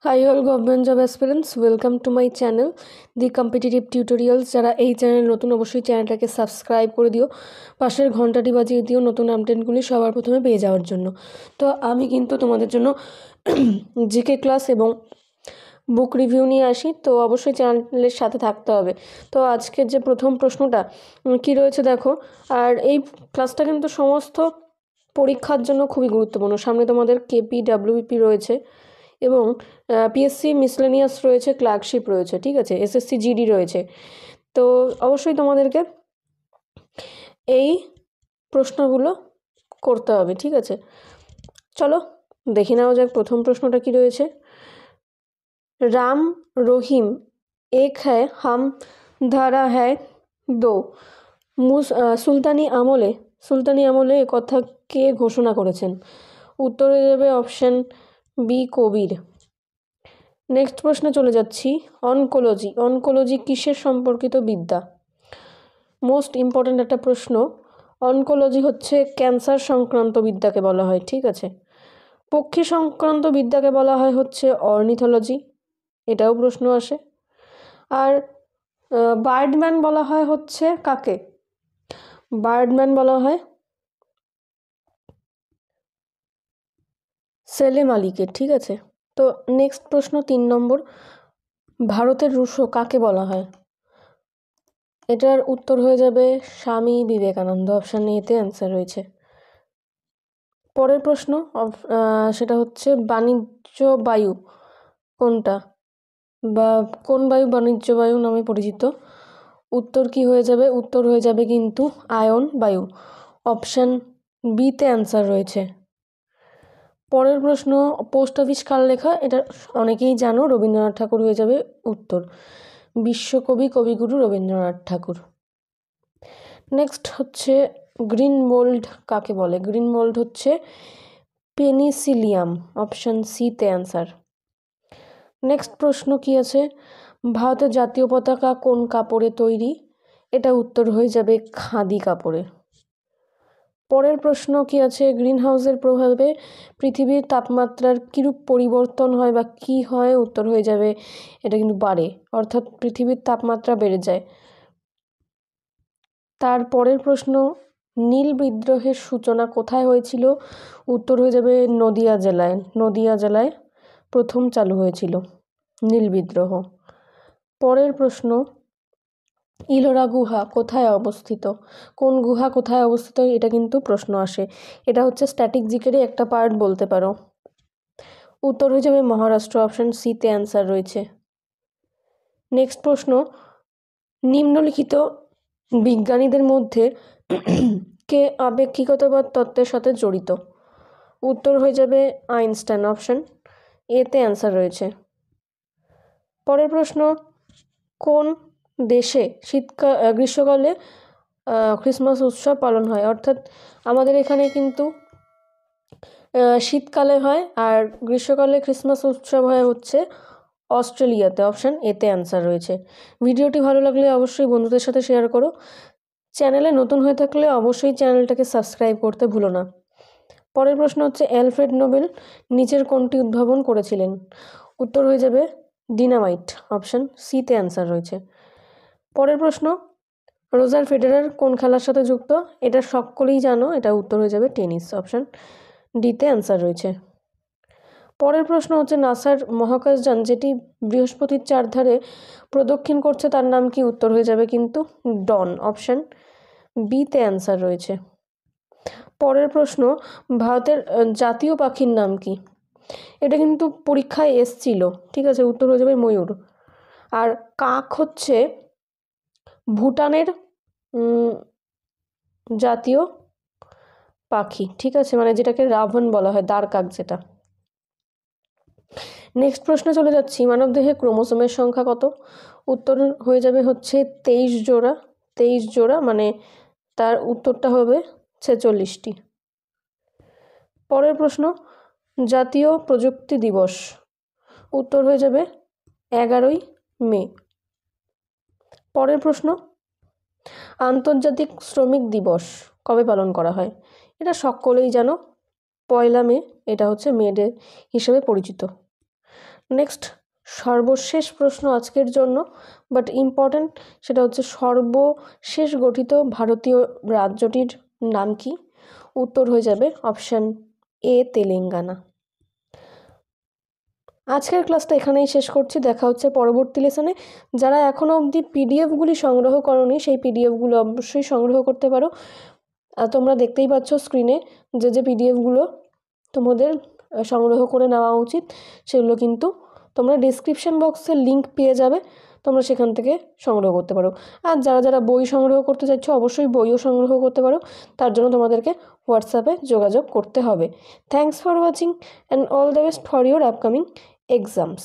Hi all government job aspirants, welcome to my channel The Competitive Tutorials। যারা এই channel নতুন অবশ্যই চ্যানেলটাকে সাবস্ক্রাইব করে দিও, পাশের ঘন্টাটি বাজিয়ে দিও নতুন আপডেটগুলি সবার প্রথমে পেয়ে যাওয়ার জন্য। তো আমি কিন্তু তোমাদের জন্য জিকে ক্লাস এবং বুক রিভিউ নিয়ে আসি, তো অবশ্যই চ্যানেলের সাথে থাকতে হবে। তো আজকের যে প্রথম প্রশ্নটা কি রয়েছে দেখো, আর এই ক্লাসটা কিন্তু সমস্ত পরীক্ষার জন্য খুবই গুরুত্বপূর্ণ। সামনে তোমাদের কেপি ডাব্লিউপি রয়েছে এবং পিএসসি মিসলেনিয়াস রয়েছে, ক্লার্কশিপ রয়েছে, ঠিক আছে, এসএসসি জিডি রয়েছে। তো অবশ্যই তোমাদেরকে এই প্রশ্নগুলো করতে হবে, ঠিক আছে। চলো দেখে নেওয়া যাক প্রথম প্রশ্নটা কি রয়েছে। রাম রহিম এক হ্যায় হাম ধারা হ্যায় দো। সুলতানি আমলে একথা কে ঘোষণা করেছেন? উত্তর হয়ে যাবে অপশন বি, কবির। নেক্সট প্রশ্নে চলে যাচ্ছি। অনকোলজি কিসের সম্পর্কিত বিদ্যা? মোস্ট ইম্পর্ট্যান্ট একটা প্রশ্ন। অনকোলজি হচ্ছে ক্যান্সার সংক্রান্ত বিদ্যাকে বলা হয়, ঠিক আছে। পক্ষী সংক্রান্ত বিদ্যাকে বলা হয় হচ্ছে অর্নিথোলজি, এটাও প্রশ্ন আসে। আর বার্ডম্যান বলা হয় হচ্ছে কাকে? বার্ডম্যান বলা হয় সেলিম আলীকে, ঠিক আছে। তো নেক্সট প্রশ্ন 3 নম্বর। ভারতের রুশো কাকে বলা হয়? এটার উত্তর হয়ে যাবে স্বামী বিবেকানন্দ, অপশান এতে অ্যান্সার রয়েছে। পরের প্রশ্ন সেটা হচ্ছে বাণিজ্য বায়ু কোনটা, বা কোন বায়ু বাণিজ্য বায়ু নামে পরিচিত? উত্তর কি হয়ে যাবে? উত্তর হয়ে যাবে কিন্তু আয়ন বায়ু, অপশান বিতে অ্যান্সার রয়েছে। পরের প্রশ্ন পোস্ট অফিস কার লেখা? এটা অনেকেই জানো, রবীন্দ্রনাথ ঠাকুর হয়ে যাবে উত্তর। বিশ্বকবি কবিগুরু রবীন্দ্রনাথ ঠাকুর। নেক্সট হচ্ছে গ্রিন মোল্ড কাকে বলে? গ্রিন মোল্ড হচ্ছে পেনিসিলিয়াম, অপশান সিতে অ্যান্সার। নেক্সট প্রশ্ন কি আছে? ভারতের জাতীয় পতাকা কোন কাপড়ে তৈরি? এটা উত্তর হয়ে যাবে খাদি কাপড়ে। পরের প্রশ্ন কি আছে? গ্রিন হাউসের প্রভাবে পৃথিবীর তাপমাত্রার কিরূপ পরিবর্তন হয় বা কি হয়? উত্তর হয়ে যাবে এটা কিন্তু বাড়ে, অর্থাৎ পৃথিবীর তাপমাত্রা বেড়ে যায়। তার পরের প্রশ্ন নীল বিদ্রোহের সূচনা কোথায় হয়েছিল? উত্তর হয়ে যাবে নদিয়া জেলায় প্রথম চালু হয়েছিল নীল বিদ্রোহ। পরের প্রশ্ন ইলোরা গুহা কোথায় অবস্থিত? কোন গুহা কোথায় অবস্থিত এটা কিন্তু প্রশ্ন আসে। এটা হচ্ছে স্ট্যাটিক জিকেরই একটা পার্ট বলতে পারো। উত্তর হয়ে যাবে মহারাষ্ট্র, অপশন সিতে অ্যান্সার রয়েছে। নেক্সট প্রশ্ন নিম্নলিখিত বিজ্ঞানীদের মধ্যে কে আপেক্ষিকতাবাদ তত্ত্বের সাথে জড়িত? উত্তর হয়ে যাবে আইনস্টাইন, অপশন এতে অ্যান্সার রয়েছে। পরের প্রশ্ন কোন দেশে গ্রীষ্মকালে ক্রিসমাস উৎসব পালন হয়? অর্থাৎ আমাদের এখানে কিন্তু শীতকালে হয়, আর গ্রীষ্মকালে ক্রিসমাস উৎসব হয় হচ্ছে অস্ট্রেলিয়াতে, অপশান এতে অ্যান্সার রয়েছে। ভিডিওটি ভালো লাগলে অবশ্যই বন্ধুদের সাথে শেয়ার করো। চ্যানেলে নতুন হয়ে থাকলে অবশ্যই চ্যানেলটাকে সাবস্ক্রাইব করতে ভুলো না। পরের প্রশ্ন হচ্ছে অ্যালফ্রেড নোবেল নিচের কোনটি উদ্ভাবন করেছিলেন? উত্তর হয়ে যাবে ডিনামাইট, অপশান সিতে অ্যান্সার রয়েছে। পরের প্রশ্ন রোজার ফেডারার কোন খেলার সাথে যুক্ত? এটা সকলেই জানো, এটা উত্তর হয়ে যাবে টেনিস, অপশান ডিতে অ্যান্সার রয়েছে। পরের প্রশ্ন হচ্ছে নাসার মহাকাশযান যেটি বৃহস্পতির চারধারে প্রদক্ষিণ করছে তার নাম কি? উত্তর হয়ে যাবে কিন্তু ডন, অপশান বিতে অ্যান্সার রয়েছে। পরের প্রশ্ন ভারতের জাতীয় পাখির নাম কি? এটা কিন্তু পরীক্ষায় এসছিল, ঠিক আছে, উত্তর হয়ে যাবে ময়ূর। আর কাক হচ্ছে ভুটানের জাতীয় পাখি, ঠিক আছে, মানে যেটাকে রাভন বলা হয়, দার কাক যেটা। নেক্সট প্রশ্নে চলে যাচ্ছি মানবদেহে ক্রোমোসোমের সংখ্যা কত? উত্তর হয়ে যাবে হচ্ছে 23 জোড়া, মানে তার উত্তরটা হবে 46টি। পরের প্রশ্ন জাতীয় প্রযুক্তি দিবস, উত্তর হয়ে যাবে 11ই মে। পরের প্রশ্ন আন্তর্জাতিক শ্রমিক দিবস কবে পালন করা হয়? এটা সকলেই জানো, 1 মে, এটা হচ্ছে মে ডে হিসেবে পরিচিত। নেক্সট সর্বশেষ প্রশ্ন আজকের জন্য, বাট ইম্পর্ট্যান্ট, সেটা হচ্ছে সর্বশেষ গঠিত ভারতীয় রাজ্যটির নাম কি? উত্তর হয়ে যাবে অপশান এ, তেলেঙ্গানা। আজকের ক্লাসটা এখানেই শেষ করছি। দেখা হচ্ছে পরবর্তী লেসনে। যারা এখনও অবধি পিডিএফগুলি সংগ্রহ করোনি, সেই পিডিএফগুলো অবশ্যই সংগ্রহ করতে পারো। তোমরা দেখতেই পাচ্ছ স্ক্রিনে যে পিডিএফগুলো তোমাদের সংগ্রহ করে নেওয়া উচিত, সেগুলো কিন্তু তোমরা ডিসক্রিপশান বক্সে লিঙ্ক পেয়ে যাবে, তোমরা সেখান থেকে সংগ্রহ করতে পারো। আর যারা যারা বই সংগ্রহ করতে চাইছো, অবশ্যই বইও সংগ্রহ করতে পারো। তার জন্য তোমাদেরকে হোয়াটসঅ্যাপে যোগাযোগ করতে হবে। Thanks for watching and all the best for your upcoming exams.